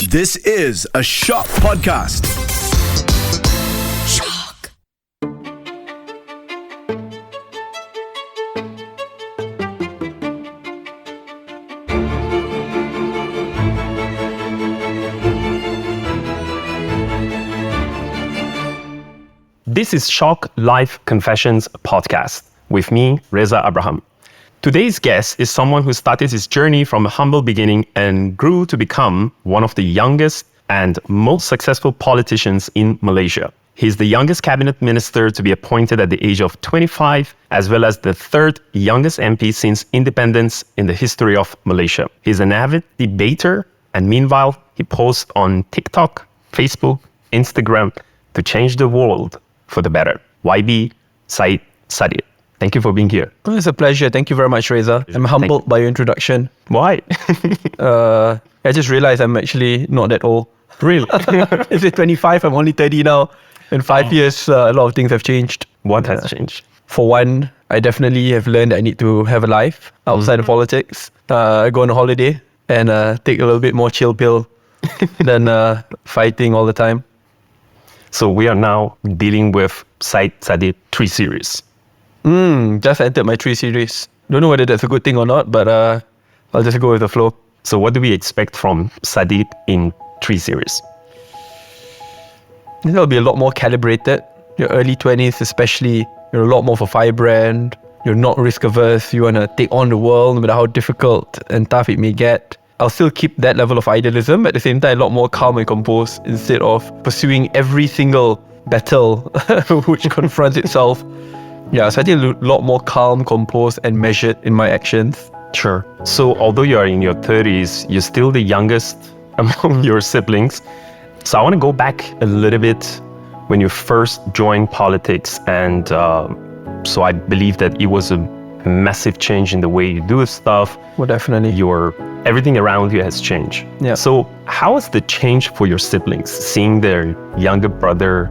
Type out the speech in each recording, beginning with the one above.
This is a Syok podcast. Syok. This is Syok Live Confessions podcast with me, Reza Abraham. Today's guest is someone who started his journey from a humble beginning and grew to become one of the youngest and most successful politicians in Malaysia. He's the youngest cabinet minister to be appointed at the age of 25, as well as the third youngest MP since independence in the history of Malaysia. He's an avid debater, and meanwhile, he posts on TikTok, Facebook, Instagram to change the world for the better. YB Syed Saddiq. Thank you for being here. It's a pleasure. Thank you very much, Reza. I'm humbled by your introduction. Why? I just realized I'm actually not that old. Really? Is it 25? I'm only 30 now. In 5 years, a lot of things have changed. What has changed? For one, I definitely have learned I need to have a life outside of politics. I go on a holiday and take a little bit more chill pill than fighting all the time. So we are now dealing with Syed Saddiq 3 series. Just entered my 3 series. Don't know whether that's a good thing or not, but I'll just go with the flow. So what do we expect from Saddiq in 3 series? It'll be a lot more calibrated. Your early 20s especially, you're a lot more of a firebrand. You're not risk averse. You want to take on the world no matter how difficult and tough it may get. I'll still keep that level of idealism, at the same time a lot more calm and composed instead of pursuing every single battle which confronts itself. Yeah, so I think a lot more calm, composed and measured in my actions. Sure. So although you are in your 30s, you're still the youngest among your siblings. So I want to go back a little bit when you first joined politics. And so I believe that it was a massive change in the way you do stuff. Well, definitely. Everything around you has changed. Yeah. So how was the change for your siblings, seeing their younger brother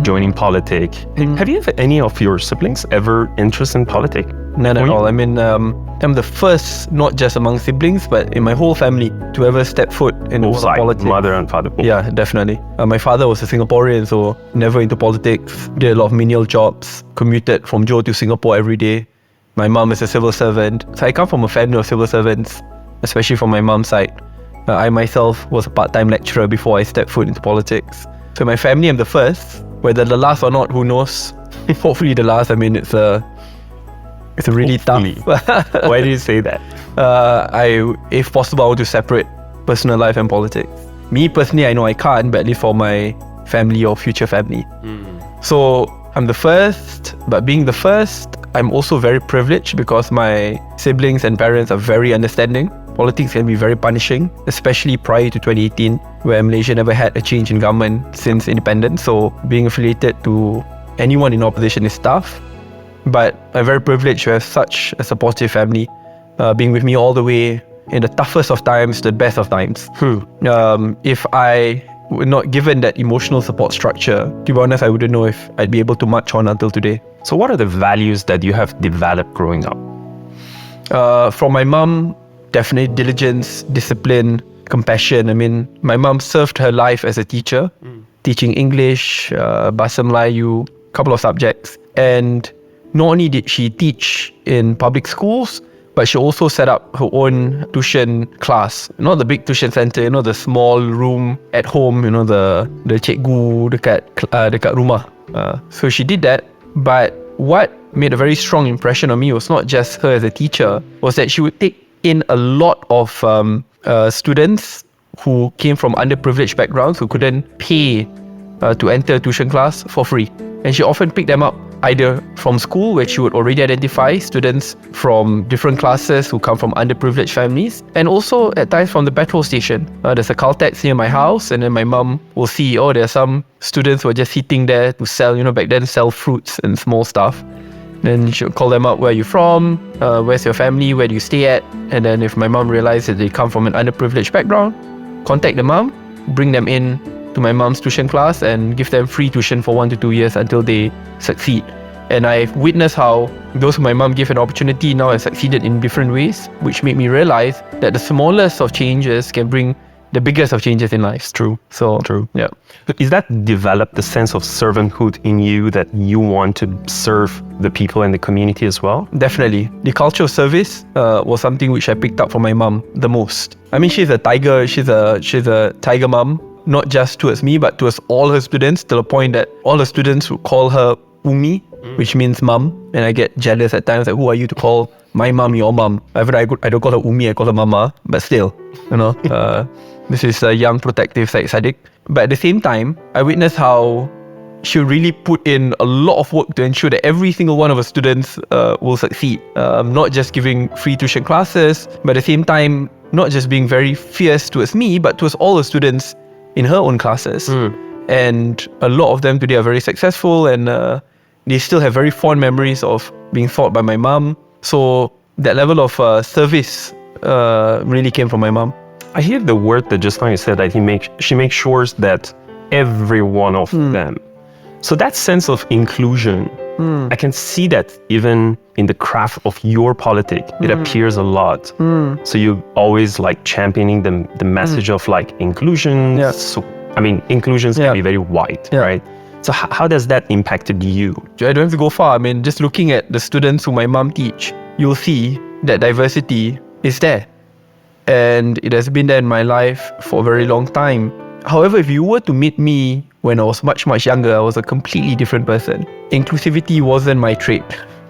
joining politics? Have you had any of your siblings ever interested in politics? None at all. I mean, I'm the first, not just among siblings, but in my whole family to ever step foot in the world of politics. Mother and father. Yeah, definitely. My father was a Singaporean, so never into politics. Did a lot of menial jobs, commuted from Johor to Singapore every day. My mom is a civil servant. So I come from a family of civil servants, especially from my mom's side. I myself was a part-time lecturer before I stepped foot into politics. So in my family, I'm the first. Whether the last or not, who knows? Hopefully the last. I mean, it's a really tough. Why do you say that? If possible, I want to separate personal life and politics. Me personally, I know I can't, but at least for my family or future family. So I'm the first, but being the first, I'm also very privileged because my siblings and parents are very understanding. Politics can be very punishing, especially prior to 2018, where Malaysia never had a change in government since independence. So being affiliated to anyone in opposition is tough. But I'm very privileged to have such a supportive family, being with me all the way in the toughest of times to the best of times. If I were not given that emotional support structure, to be honest, I wouldn't know if I'd be able to march on until today. So what are the values that you have developed growing up? From my mom, definitely diligence, discipline, compassion. I mean, my mom served her life as a teacher, teaching English, Bahasa Melayu, a couple of subjects. And not only did she teach in public schools, but she also set up her own tuition class. Not the big tuition center, the small room at home, the cikgu dekat rumah. So she did that. But what made a very strong impression on me was not just her as a teacher, was that she would take in a lot of students who came from underprivileged backgrounds who couldn't pay to enter tuition class for free. And she often picked them up either from school, where she would already identify students from different classes who come from underprivileged families, and also at times from the petrol station. There's a Caltex near my house, and then my mum will see, there are some students who are just sitting there to sell, back then sell fruits and small stuff. Then she'll call them up, where are you from, where's your family, where do you stay at? And then if my mum realizes that they come from an underprivileged background, contact the mum, bring them in to my mom's tuition class and give them free tuition for 1 to 2 years until they succeed. And I've witnessed how those who my mom gave an opportunity now have succeeded in different ways, which made me realize that the smallest of changes can bring the biggest of changes in life. True. So True. yeah. Is that developed the sense of servanthood in you that you want to serve the people and the community as well? Definitely. The culture of service was something which I picked up from my mum the most. I mean, she's a tiger tiger mum, not just towards me, but towards all her students, to the point that all the students would call her Umi, which means mum. And I get jealous at times, like, who are you to call my mum your mum? I don't call her Umi, I call her Mama, but still, this is a young, protective Syed Saddiq. But at the same time, I witnessed how she really put in a lot of work to ensure that every single one of her students will succeed. Not just giving free tuition classes, but at the same time, not just being very fierce towards me, but towards all the students in her own classes. And a lot of them today are very successful, and they still have very fond memories of being taught by my mum. So that level of service really came from my mum. I hear the word that just now you said, that she makes sure that every one of them. So that sense of inclusion, I can see that even in the craft of your politic, it appears a lot. So you always like championing the message of like inclusion. Yeah. So, I mean, inclusions can be very wide, right? So how does that impacted you? I don't have to go far. I mean, just looking at the students who my mum teach, you'll see that diversity is there. And it has been there in my life for a very long time. However, if you were to meet me when I was much, much younger, I was a completely different person. Inclusivity wasn't my trait.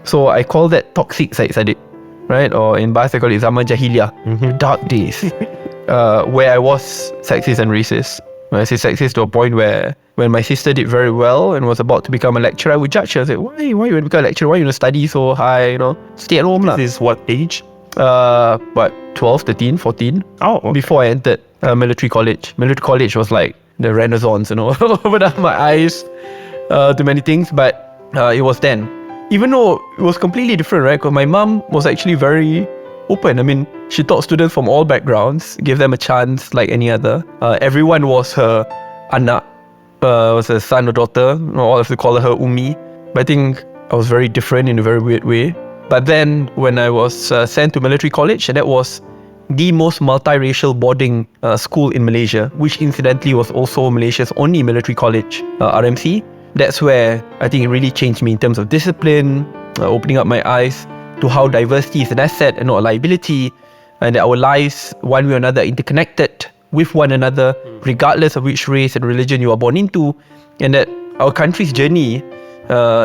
So I call that toxic Syed Saddiq, right? Or in Bahasa I call it Zaman Jahiliyah, dark days, where I was sexist and racist. When I say sexist, to a point where when my sister did very well and was about to become a lecturer, I would judge her. I said, why you want to become a lecturer? Why you want to study so high? Stay at home. This is what age? 12, 13, 14. Oh, okay. Before I entered military college. Military college was like the Renaissance, opened up my eyes to many things. But it was then. Even though it was completely different, right? Because my mum was actually very open. I mean, she taught students from all backgrounds, gave them a chance like any other. Everyone was her anak, was her son or daughter. All have to call her Umi. But I think I was very different in a very weird way. But then when I was sent to military college, and that was the most multiracial boarding school in Malaysia, which incidentally was also Malaysia's only military college, RMC. That's where I think it really changed me in terms of discipline, opening up my eyes to how diversity is an asset and not a liability, and that our lives, one way or another, are interconnected with one another, regardless of which race and religion you are born into, and that our country's journey,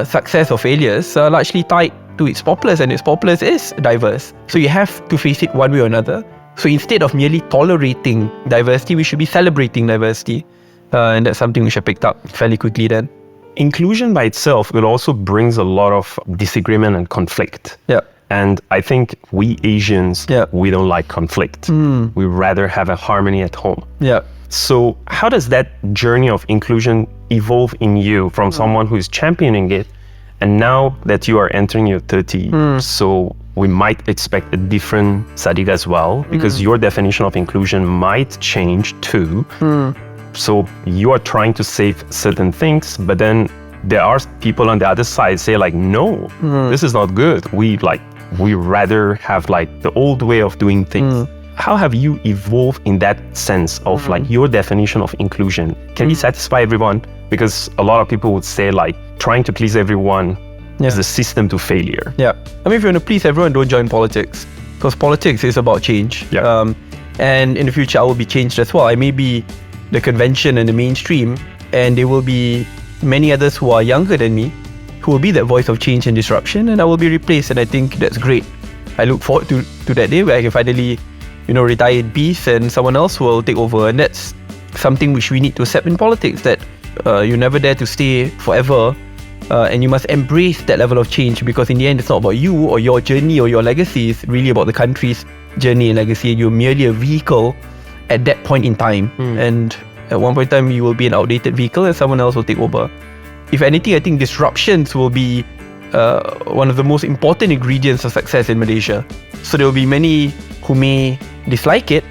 success or failures, are largely tied to its populace, and its populace is diverse. So you have to face it one way or another. So instead of merely tolerating diversity, we should be celebrating diversity. And that's something which I picked up fairly quickly then. Inclusion by itself, it also brings a lot of disagreement and conflict. Yeah. And I think we Asians, we don't like conflict. We rather have a harmony at home. Yeah. So how does that journey of inclusion evolve in you from someone who is championing it, and now that you are entering your 30s, so we might expect a different Saddiq as well, because your definition of inclusion might change too. So you are trying to save certain things, but then there are people on the other side say like, no, this is not good. We rather have like the old way of doing things. How have you evolved in that sense of like your definition of inclusion? Can we satisfy everyone? Because a lot of people would say like trying to please everyone is the system to failure. Yeah. I mean, if you want to please everyone, don't join politics, because politics is about change. Yeah. And in the future, I will be changed as well. I may be the convention and the mainstream, and there will be many others who are younger than me who will be that voice of change and disruption, and I will be replaced. And I think that's great. I look forward to that day where I can finally, retire in peace and someone else will take over. And that's something which we need to accept in politics, that you're never there to stay forever, and you must embrace that level of change, because in the end, it's not about you or your journey or your legacy. It's really about the country's journey and legacy. You're merely a vehicle at that point in time, and at one point in time you will be an outdated vehicle and someone else will take over. If anything, I think disruptions will be one of the most important ingredients of success in Malaysia. So there will be many who may dislike it,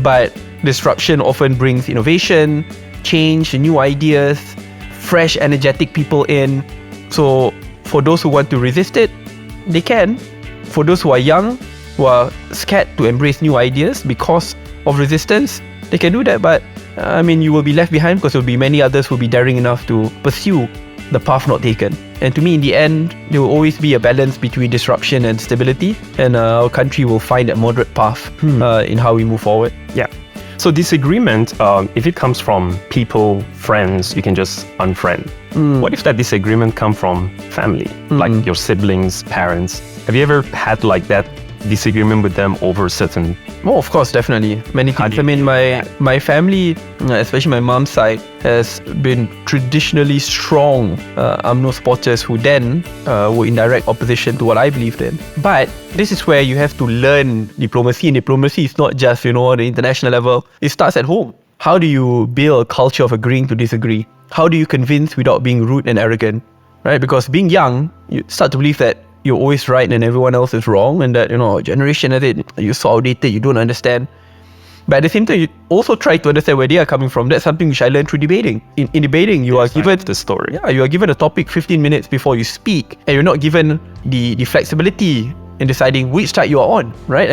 but disruption often brings innovation, change, new ideas, fresh, energetic people in. So for those who want to resist it, they can. For those who are young, who are scared to embrace new ideas because of resistance, they can do that, but you will be left behind because there will be many others who will be daring enough to pursue the path not taken. And to me, in the end, there will always be a balance between disruption and stability, and our country will find a moderate path in how we move forward. Yeah. So disagreement, if it comes from people, friends, you can just unfriend. What if that disagreement come from family, like your siblings, parents? Have you ever had like that disagreement with them over certain? Oh, of course, definitely. Many things. My family, especially my mom's side, has been traditionally strong UMNO supporters who then were in direct opposition to what I believed in. But this is where you have to learn diplomacy, and diplomacy is not just, at the international level. It starts at home. How do you build a culture of agreeing to disagree? How do you convince without being rude and arrogant? Right? Because being young, you start to believe that you're always right and everyone else is wrong, and that, generation at it, you're so outdated, you don't understand. But at the same time, you also try to understand where they are coming from. That's something which I learned through debating. In debating, you are given the story. Yeah, you are given a topic 15 minutes before you speak, and you're not given the flexibility in deciding which side you are on, right?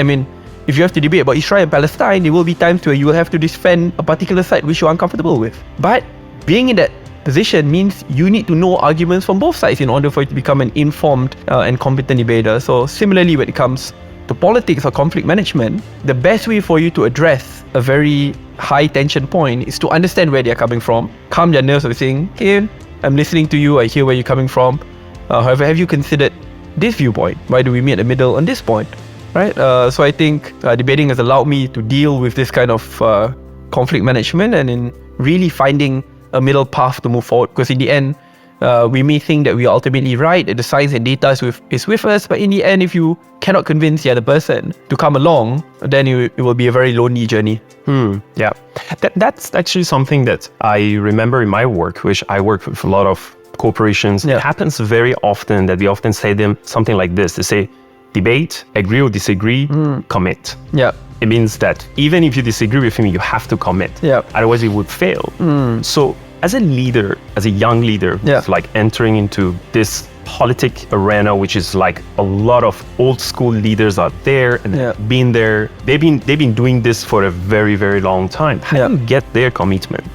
If you have to debate about Israel and Palestine, there will be times where you will have to defend a particular side which you're uncomfortable with. But being in that position means you need to know arguments from both sides in order for you to become an informed and competent debater. So similarly, when it comes to politics or conflict management, the best way for you to address a very high tension point is to understand where they're coming from, calm their nerves by saying, hey, I'm listening to you, I hear where you're coming from. However, have you considered this viewpoint? Why do we meet at the middle on this point? Right? So I think debating has allowed me to deal with this kind of conflict management and in really finding a middle path to move forward, because in the end, we may think that we are ultimately right, that the science and data is with us, but in the end, if you cannot convince the other person to come along, then it will be a very lonely journey. Yeah, that's actually something that I remember in my work, which I work with a lot of corporations. Yeah. It happens very often that we often say them something like this. They say, debate, agree or disagree, commit. Yeah. It means that even if you disagree with him, you have to commit. Yeah. Otherwise, it would fail. So as a leader, as a young leader, who's like entering into this politic arena, which is like a lot of old school leaders out there and been there, they've been doing this for a very, very long time. How do you get their commitment?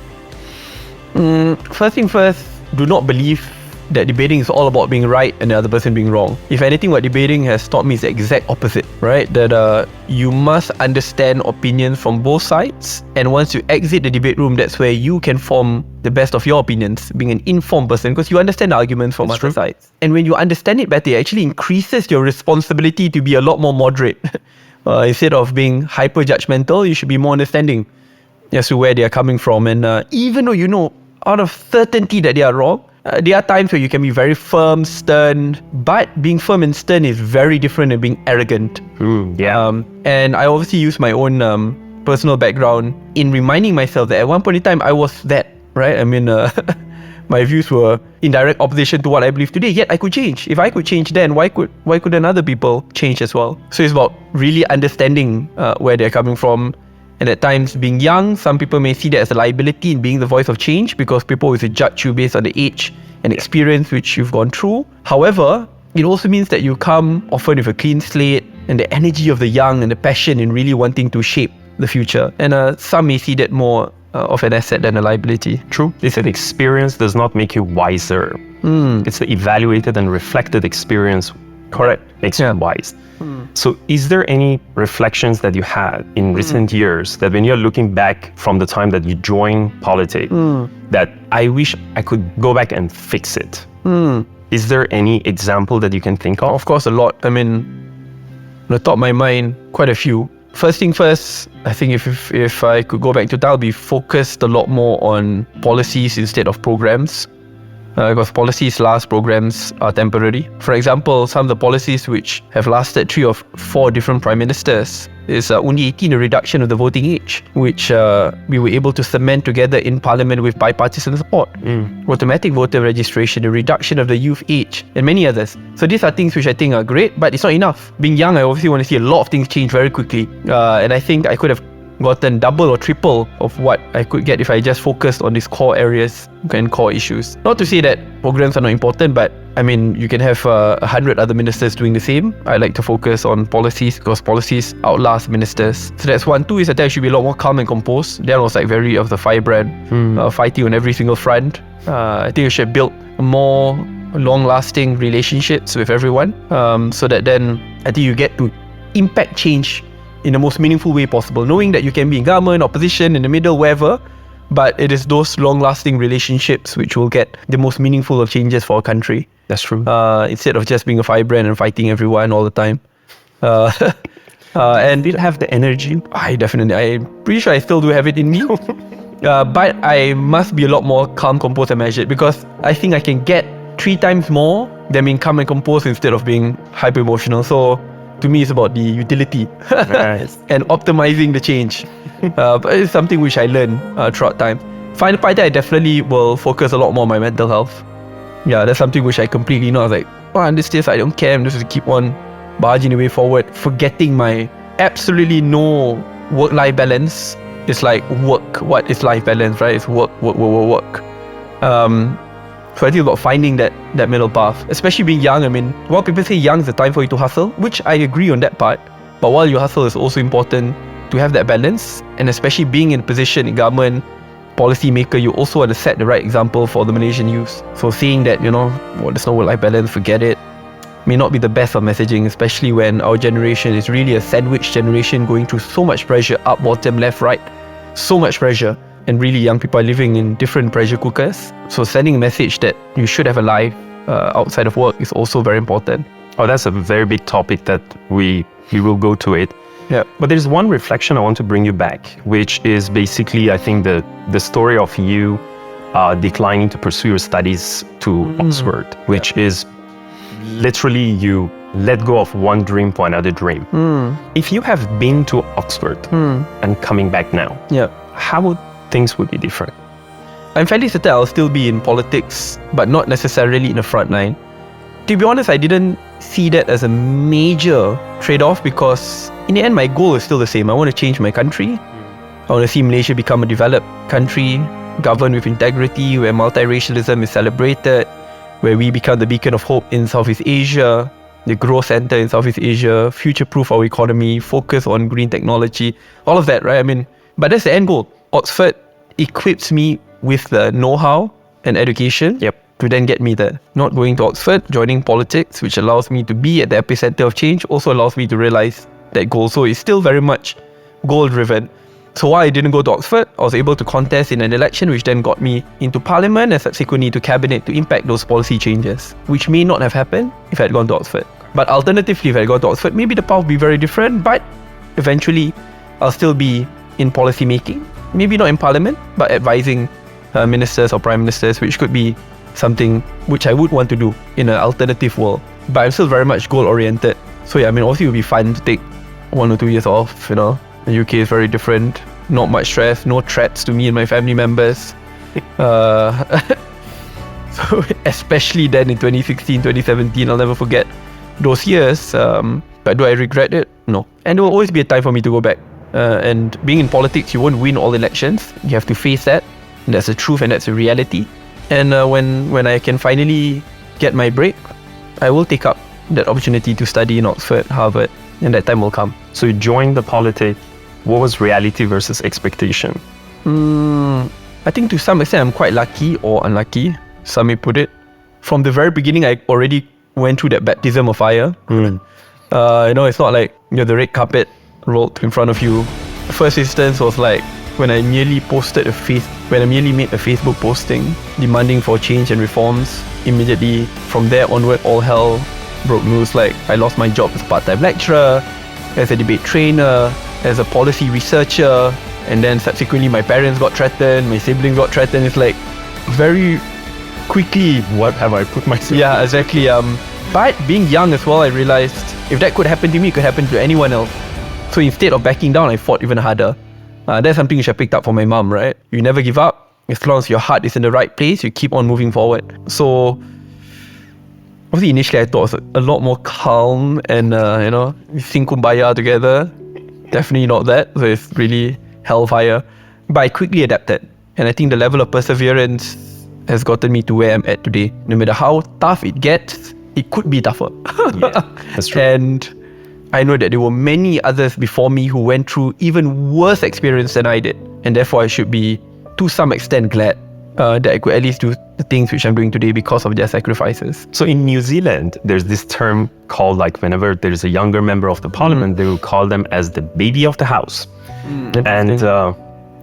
First thing first, do not believe that debating is all about being right and the other person being wrong. If anything, what debating has taught me is the exact opposite, right? That you must understand opinions from both sides, and once you exit the debate room, that's where you can form the best of your opinions, being an informed person, because you understand the arguments from other sides. And when you understand it better, it actually increases your responsibility to be a lot more moderate. Instead of being hyper judgmental, you should be more understanding as to where they are coming from. And even though out of certainty that they are wrong, there are times where you can be very firm, stern, but being firm and stern is very different than being arrogant. And I obviously use my own personal background in reminding myself that at one point in time, I was that, right? My views were in direct opposition to what I believe today, yet I could change. If I could change then, why couldn't other people change as well? So it's about really understanding where they're coming from. And at times, being young, some people may see that as a liability in being the voice of change, because people will judge you based on the age and experience which you've gone through. However, it also means that you come often with a clean slate and the energy of the young and the passion in really wanting to shape the future. And some may see that more of an asset than a liability. True. It's an experience does not make you wiser. It's the evaluated and reflected experience. Correct. Makes you wise. So is there any reflections that you had in recent years that when you're looking back from the time that you joined politics, that I wish I could go back and fix it? Is there any example that you can think of? Of course, a lot. On the top of my mind, quite a few. First thing first, I think if I could go back to that, I'll be focused a lot more on policies instead of programs. Because policies last, programs are temporary. For example, some of the policies which have lasted 3 or 4 different prime ministers is only 18, the reduction of the voting age, which we were able to cement together in Parliament with bipartisan support. Automatic voter registration, the reduction of the youth age, and many others. So these are things which I think are great, but it's not enough. Being young, I obviously want to see a lot of things change very quickly. And I think I could have gotten double or triple of what I could get if I just focused on these core areas and core issues. Not to say that programs are not important, but I mean, you can have 100 other ministers doing the same. I like to focus on policies because policies outlast ministers. So that's one. Two is that I should be a lot more calm and composed. That was like very of the firebrand, fighting on every single front. I think I should build more long-lasting relationships with everyone, so that then I think you get to impact change in the most meaningful way possible, knowing that you can be in government, opposition, in the middle, wherever, but it is those long-lasting relationships which will get the most meaningful of changes for a country. That's true. Instead of just being a firebrand and fighting everyone all the time. And did have the energy? I'm pretty sure I still do have it in me. But I must be a lot more calm, composed and measured, because I think I can get 3 times more than being calm and composed instead of being hyper-emotional. So to me, it's about the utility and optimizing the change. But it's something which I learned throughout time. Final part, I definitely will focus a lot more on my mental health. Yeah, that's something which I completely know. I was like, I don't care. I'm just going to keep on barging the way forward, forgetting my absolutely no work-life balance. It's like work. What is life balance, right? It's work. So I think about finding that middle path, especially being young. I mean, while people say young is the time for you to hustle, which I agree on that part, but while you hustle, it's also important to have that balance, and especially being in a position in government, policy maker, you also want to set the right example for the Malaysian youth. So seeing that, there's no work-life balance, forget it, may not be the best of messaging, especially when our generation is really a sandwich generation going through so much pressure, up, bottom, left, right, so much pressure. And really young people are living in different pressure cookers. So sending a message that you should have a life outside of work is also very important. Oh, that's a very big topic that we will go to it. Yeah. But there's one reflection I want to bring you back, which is basically, I think, the story of you declining to pursue your studies to Oxford, which is literally you let go of one dream for another dream. If you have been to Oxford and coming back now, how would things would be different? I'm fairly certain I'll still be in politics, but not necessarily in the front line. To be honest, I didn't see that as a major trade-off, because in the end, my goal is still the same. I want to change my country. I want to see Malaysia become a developed country, governed with integrity, where multiracialism is celebrated, where we become the beacon of hope in Southeast Asia, the growth center in Southeast Asia, future-proof our economy, focus on green technology, all of that, right? I mean, but that's the end goal. Oxford equips me with the know-how and education to then get me there. Not going to Oxford, joining politics, which allows me to be at the epicenter of change, also allows me to realize that goal. So it's still very much goal-driven. So while I didn't go to Oxford, I was able to contest in an election, which then got me into parliament and subsequently to cabinet to impact those policy changes, which may not have happened if I had gone to Oxford. But alternatively, if I had gone to Oxford, maybe the path would be very different, but eventually I'll still be in policy making. Maybe not in parliament, but advising ministers or prime ministers, which could be something which I would want to do in an alternative world. But I'm still very much goal-oriented. So yeah, I mean, obviously it would be fun to take 1 or 2 years off, The UK is very different. Not much stress, no threats to me and my family members. So especially then in 2016, 2017, I'll never forget those years. But do I regret it? No. And there will always be a time for me to go back. And being in politics, you won't win all elections. You have to face that. And that's the truth and that's the reality. And when I can finally get my break, I will take up that opportunity to study in Oxford, Harvard, and that time will come. So you joined the politics. What was reality versus expectation? I think to some extent I'm quite lucky or unlucky, some may put it. From the very beginning, I already went through that baptism of fire. It's not like the red carpet rolled in front of you. The first instance was like when I merely made a Facebook posting demanding for change and reforms. Immediately from there onward, all hell broke loose. Like I lost my job as a part-time lecturer, as a debate trainer, as a policy researcher, and then subsequently my parents got threatened, my siblings got threatened. It's like very quickly, what have I put myself? Yeah, exactly. But being young as well, I realized if that could happen to me, it could happen to anyone else. So instead of backing down, I fought even harder. That's something which I picked up from my mom, right? You never give up. As long as your heart is in the right place, you keep on moving forward. So obviously initially I thought it was a lot more calm and, we sing kumbaya together. Definitely not that. So it's really hellfire. But I quickly adapted. And I think the level of perseverance has gotten me to where I'm at today. No matter how tough it gets, it could be tougher. Yeah, that's true. And I know that there were many others before me who went through even worse experience than I did. And therefore I should be, to some extent, glad that I could at least do the things which I'm doing today because of their sacrifices. So in New Zealand, there's this term called, like, whenever there's a younger member of the parliament, they will call them as the baby of the house. And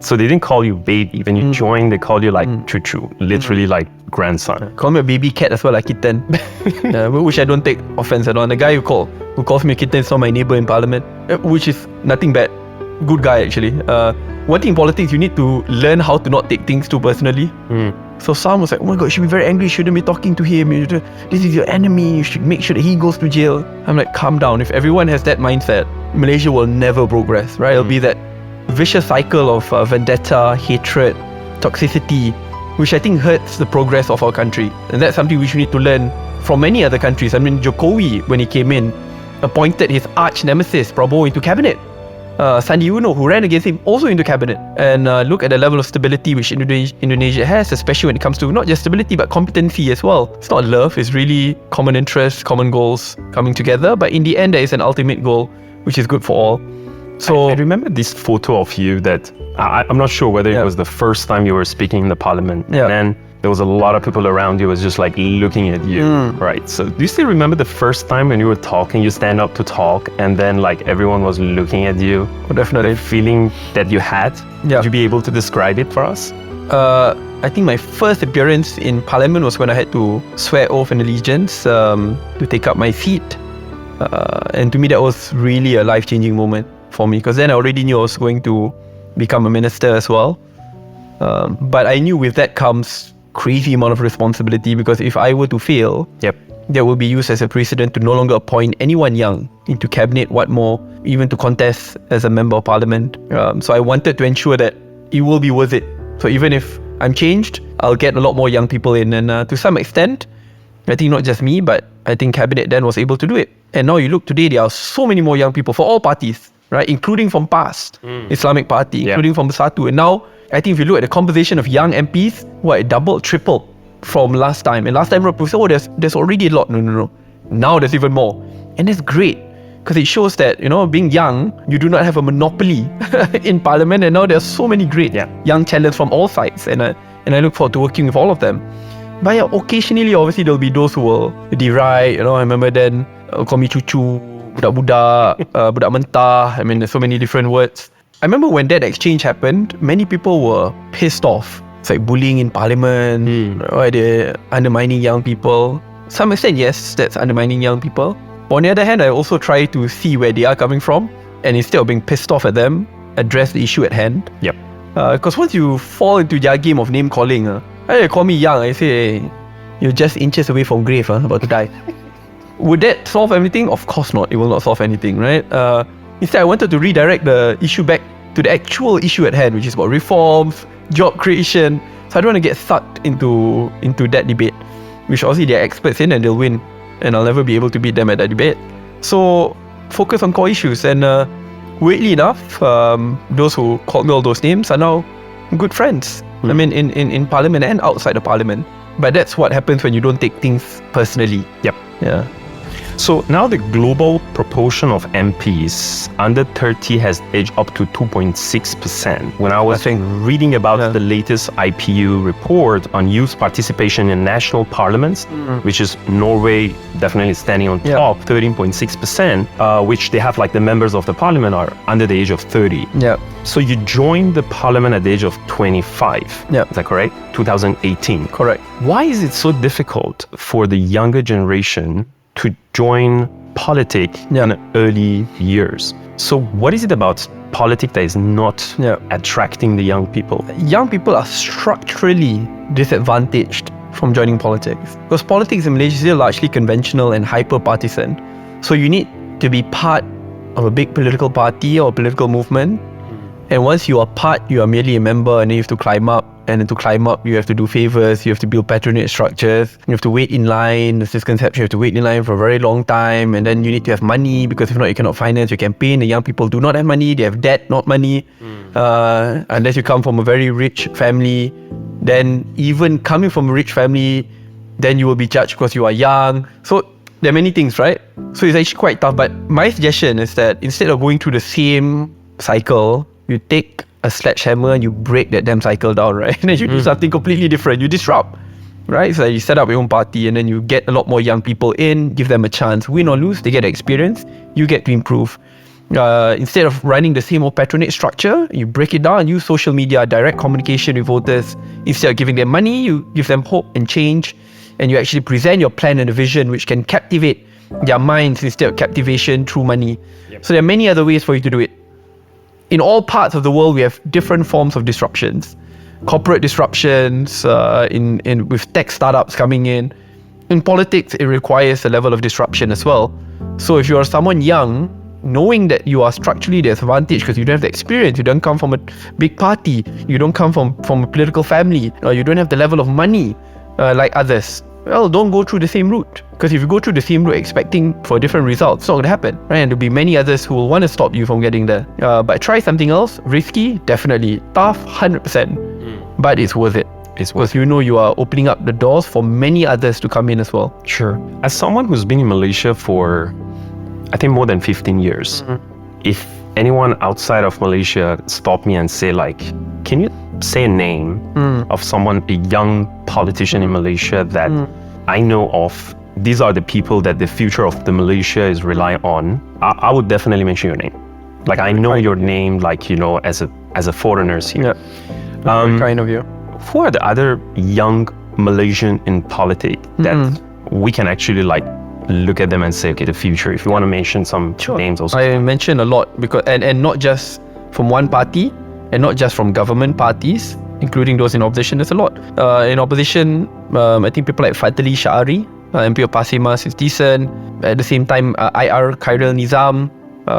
so they didn't call you baby. When you join, they call you like chuchu, literally like grandson. Call me a baby cat as well, like kitten. Which I don't take offense at all. And the guy who calls me a kitten is not my neighbor in parliament, which is nothing bad. Good guy, actually. One thing in politics, you need to learn how to not take things too personally. So some was like, oh my god, you should be very angry, you shouldn't be talking to him. This is your enemy, you should make sure that he goes to jail. I'm like, calm down. If everyone has that mindset, Malaysia will never progress, right? It'll be that vicious cycle of vendetta, hatred, toxicity, which I think hurts the progress of our country. And that's something which we need to learn from many other countries. I mean, Jokowi, when he came in, appointed his arch nemesis, Prabowo, into cabinet. Sandi Uno, who ran against him, also into cabinet. And look at the level of stability which Indonesia has, especially when it comes to not just stability but competency as well. It's not love, it's really common interests, common goals coming together. But in the end, there is an ultimate goal which is good for all. So I remember this photo of you that I'm not sure whether it was the first time you were speaking in the parliament. And then there was a lot of people around you was just like looking at you, right? So do you still remember the first time when you were talking, you stand up to talk and then like everyone was looking at you? Oh, definitely. The feeling that you had? Would you be able to describe it for us? I think my first appearance in parliament was when I had to swear oath and allegiance to take up my seat. And to me, that was really a life-changing moment for me, because then I already knew I was going to become a minister as well. But I knew with that comes crazy amount of responsibility, because if I were to fail, that will be used as a precedent to no longer appoint anyone young into cabinet, what more, even to contest as a member of parliament. So I wanted to ensure that it will be worth it. So even if I'm changed, I'll get a lot more young people in. And to some extent, I think not just me, but I think cabinet then was able to do it. And now you look today, there are so many more young people for all parties, right? Including from PAS, Islamic Party, including from Bersatu. And now, I think if you look at the composition of young MPs, it doubled, tripled from last time. And last time, people said, oh, there's already a lot. No. Now there's even more. And that's great, because it shows that, being young, you do not have a monopoly in parliament. And now there's so many great young talents from all sides. And I look forward to working with all of them. But occasionally, obviously, there'll be those who will deride. I remember then, call me cucu, budak-budak, budak mentah. I mean, there's so many different words. I remember when that exchange happened, many people were pissed off. It's like bullying in parliament, they're undermining young people. Some extent, yes, that's undermining young people. But on the other hand, I also try to see where they are coming from, and instead of being pissed off at them, address the issue at hand. Because once you fall into their game of name calling, they call me young, I say, hey, you're just inches away from grave, about to die. Would that solve everything? Of course not. It will not solve anything, right? Instead, I wanted to redirect the issue back to the actual issue at hand, which is about reforms, job creation. So I don't want to get sucked into that debate, which obviously they're experts in and they'll win, and I'll never be able to beat them at that debate. So focus on core issues. And weirdly enough, those who called me all those names are now good friends. I mean, in parliament and outside of parliament. But that's what happens when you don't take things personally. Yeah. So now the global proportion of MPs under 30 has edged up to 2.6%. When I was reading about the latest IPU report on youth participation in national parliaments, which is Norway definitely standing on top, 13.6%, which they have like the members of the parliament are under the age of 30. So you joined the parliament at the age of 25. Is that correct? 2018. Correct. Why is it so difficult for the younger generation to join politics in early years? So what is it about politics that is not attracting the young people? Young people are structurally disadvantaged from joining politics, because politics in Malaysia is still largely conventional and hyper-partisan. So you need to be part of a big political party or political movement. And once you are part, you are merely a member, and then you have to climb up and then to climb up, you have to do favors, you have to build patronage structures, you have to wait in line. There's this conception, you have to wait in line for a very long time, and then you need to have money, because if not, you cannot finance your campaign. The young people do not have money, they have debt, not money. Unless you come from a very rich family, then even coming from a rich family, then you will be judged because you are young. So there are many things, right? So it's actually quite tough. But my suggestion is that instead of going through the same cycle, you take a sledgehammer and you break that damn cycle down, right? And then you do something completely different. You disrupt, right? So you set up your own party, and then you get a lot more young people in, give them a chance. Win or lose, they get experience. You get to improve. Instead of running the same old patronage structure, you break it down and use social media, direct communication with voters. Instead of giving them money, you give them hope and change. And you actually present your plan and a vision which can captivate their minds instead of captivation through money. So there are many other ways for you to do it. In all parts of the world, we have different forms of disruptions. Corporate disruptions, with tech startups coming in. In politics, it requires a level of disruption as well. So if you are someone young, knowing that you are structurally disadvantaged because you don't have the experience, you don't come from a big party, you don't come from a political family, or you don't have the level of money like others, well, don't go through the same route. Because if you go through the same route expecting for different results, it's not going to happen, right? And there'll be many others who will want to stop you from getting there. But try something else. Risky, definitely. Tough, 100%. But it's worth it. Because you know you are opening up the doors for many others to come in as well. Sure. As someone who's been in Malaysia for, I think, more than 15 years, if anyone outside of Malaysia stop me and say, like, can you say a name of someone, a young politician in Malaysia that I know of, these are the people that the future of the Malaysia is relying on, I would definitely mention your name. Like, I know your name, like, you know, as a foreigner here. Very kind of you. Who are the other young Malaysian in politics that we can actually, like, look at them and say, okay, the future, if you want to mention some names also? I mentioned a lot, because and not just from one party, and not just from government parties, including those in opposition. There's a lot. In opposition, I think people like Fadli Sha'ari, MP of Pasir Mas, is decent. At the same time, IR Khairul Nizam,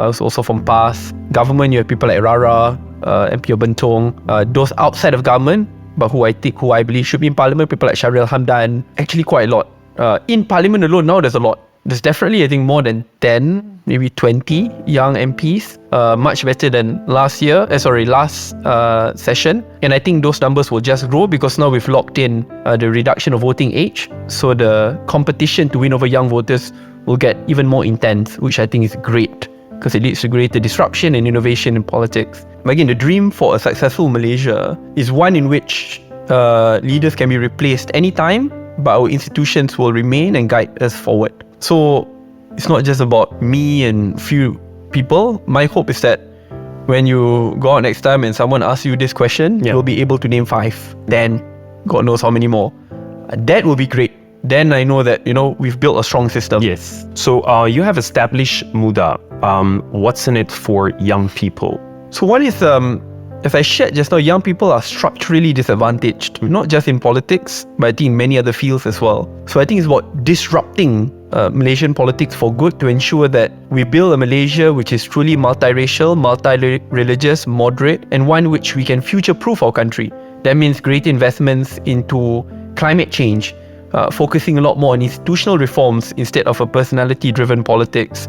is also from PAS. Government, you have people like Rara, MP of Bentong. Those outside of government, but who I believe should be in parliament, people like Sharil Hamdan, actually quite a lot. In parliament alone now, there's a lot. There's definitely, I think, more than 10, maybe 20 young MPs, much better than last session. And I think those numbers will just grow because now we've locked in the reduction of voting age. So the competition to win over young voters will get even more intense, which I think is great because it leads to greater disruption and innovation in politics. But again, the dream for a successful Malaysia is one in which leaders can be replaced anytime, but our institutions will remain and guide us forward. So it's not just about me and few people. My hope is that when you go out next time and someone asks you this question, you'll be able to name 5, 10, God knows how many more. That will be great. Then I know that, you know, we've built a strong system. Yes. So you have established Muda. What's in it for young people? So one is, as I shared just now, young people are structurally disadvantaged, not just in politics, but I think in many other fields as well. So I think it's about disrupting Malaysian politics for good to ensure that we build a Malaysia which is truly multiracial, multi-religious, moderate, and one which we can future-proof our country. That means great investments into climate change, focusing a lot more on institutional reforms instead of a personality-driven politics,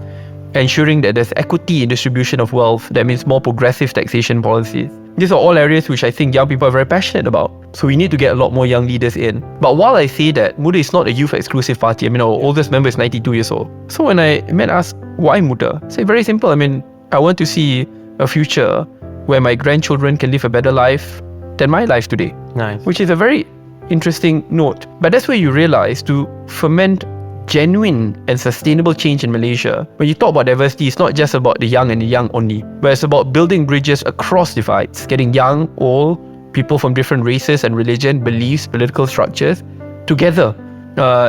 ensuring that there's equity in distribution of wealth. That means more progressive taxation policies. These are all areas which I think young people are very passionate about. So we need to get a lot more young leaders in. But while I say that, Muda is not a youth-exclusive party. I mean, our oldest member is 92 years old. So when I asked, why Muda? I say, very simple. I mean, I want to see a future where my grandchildren can live a better life than my life today. Nice. Which is a very interesting note. But that's where you realize to foment genuine and sustainable change in Malaysia. When you talk about diversity, it's not just about the young and the young only, but it's about building bridges across divides, getting young, old, people from different races and religion, beliefs, political structures together,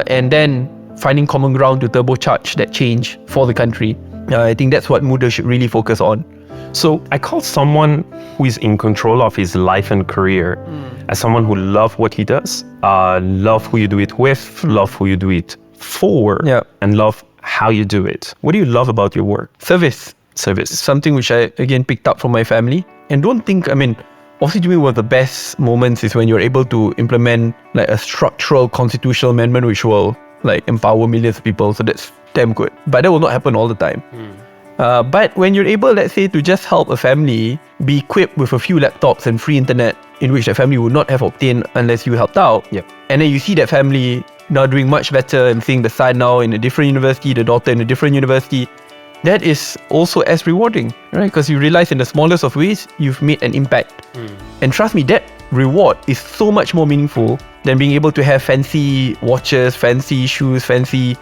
and then finding common ground to turbocharge that change for the country. I think that's what Muda should really focus on. So I call someone who is in control of his life and career as someone who loves what he does, love who you do it with, love who you do it for, and love how you do it. What do you love about your work? Service. Service. Something which I, again, picked up from my family. And don't think, I mean, obviously to me one of the best moments is when you're able to implement like a structural constitutional amendment which will like empower millions of people. So that's damn good. But that will not happen all the time. But when you're able, let's say, to just help a family be equipped with a few laptops and free internet in which that family would not have obtained unless you helped out. Yep. And then you see that family now doing much better and seeing the son now in a different university, the daughter in a different university. That is also as rewarding, right? Because you realize in the smallest of ways, you've made an impact. And trust me, that reward is so much more meaningful than being able to have fancy watches, fancy shoes, fancy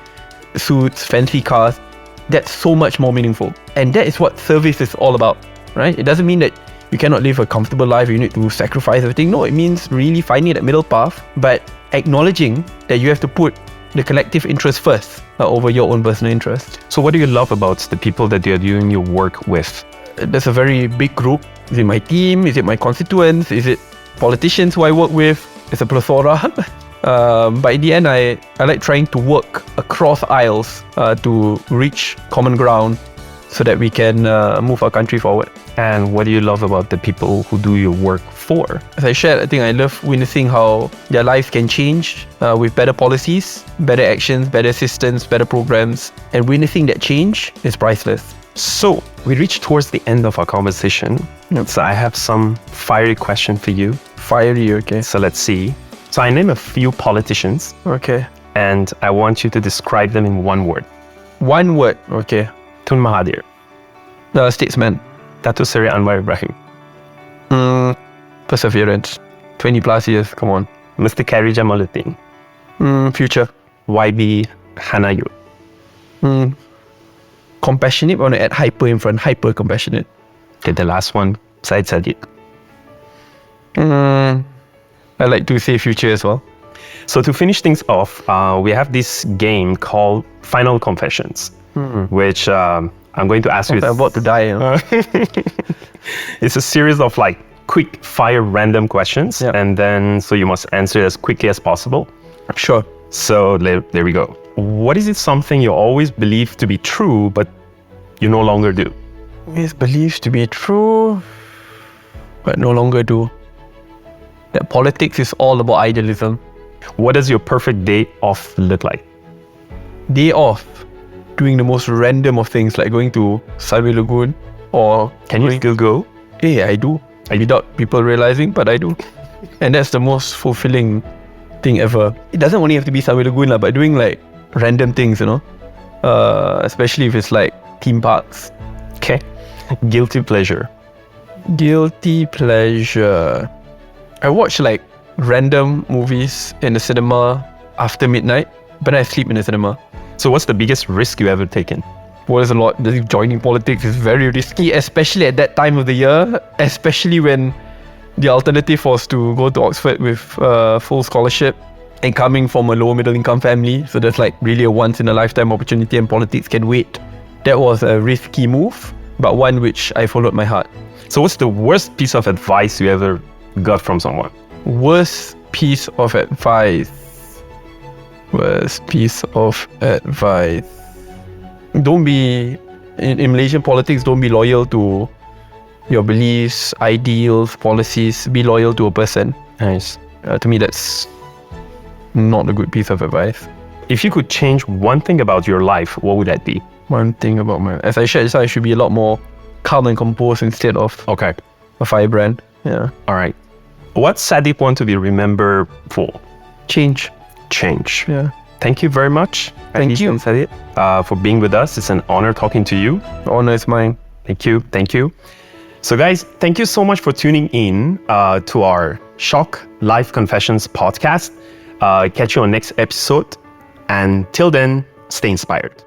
suits, fancy cars. That's so much more meaningful. And that is what service is all about, right? It doesn't mean that you cannot live a comfortable life, you need to sacrifice everything. No, it means really finding that middle path, but acknowledging that you have to put the collective interest first over your own personal interest. So what do you love about the people that you're doing your work with? There's a very big group. Is it my team? Is it my constituents? Is it politicians who I work with? It's a plethora. But in the end, I like trying to work across aisles to reach common ground so that we can move our country forward. And what do you love about the people who do your work for? As I shared, I think I love witnessing how their lives can change with better policies, better actions, better assistance, better programs. And witnessing that change is priceless. So we reached towards the end of our conversation. Yep. So I have some fiery question for you. Fiery, okay. So let's see. So I name a few politicians Okay. and I want you to describe them in one word. One word, okay. Tun Mahathir, Statesman. Dato Seri Anwar Ibrahim, Perseverance. 20 plus years, come on. Mr. Kari Jamaluddin, Future. YB Hanayu, Compassionate, I want to add hyper in front, hyper compassionate. okay, the last one, Syed Saddiq. I like to say future as well. So to finish things off, we have this game called Final Confessions, which I'm going to ask you. I'm about to die. You know? It's a series of like quick fire random questions, Yeah. and then so you must answer as quickly as possible. Sure. So there we go. What is it something you always believed to be true, but you no longer do? It's believed to be true, but no longer do. That politics is all about idealism. What does your perfect day off look like? Day off, doing the most random of things like going to Sunway Lagoon or Can you still go? Yeah, I do. Without people realizing, but I do. And that's the most fulfilling thing ever. It doesn't only have to be Sunway Lagoon, but doing like random things, you know? Especially if it's like theme parks. Okay. Guilty pleasure. Guilty pleasure. I watch like random movies in the cinema after midnight, but I sleep in the cinema. So what's the biggest risk you ever taken? Well, there's a lot. Joining politics is very risky, especially at that time of the year, especially when the alternative was to go to Oxford with full scholarship and coming from a low middle income family. So that's like really a once in a lifetime opportunity and politics can wait. That was a risky move, but one which I followed my heart. So what's the worst piece of advice you ever got from someone? Worst piece of advice. Worst piece of advice. Don't be, in Malaysian politics, don't be loyal to your beliefs, ideals, policies. Be loyal to a person. Nice. To me, that's not a good piece of advice. If you could change one thing about your life, what would that be? One thing about as I shared, I should be a lot more calm and composed instead of Okay. a firebrand. Yeah. All right. What's Saddiq want to be remembered for? Change. Change. Yeah. Thank you very much. Thank you. Saddiq, for being with us. It's an honor talking to you. The honor is mine. Thank you. Thank you. So guys, thank you so much for tuning in to our Shock Life Confessions podcast. Catch you on next episode. And till then, stay inspired.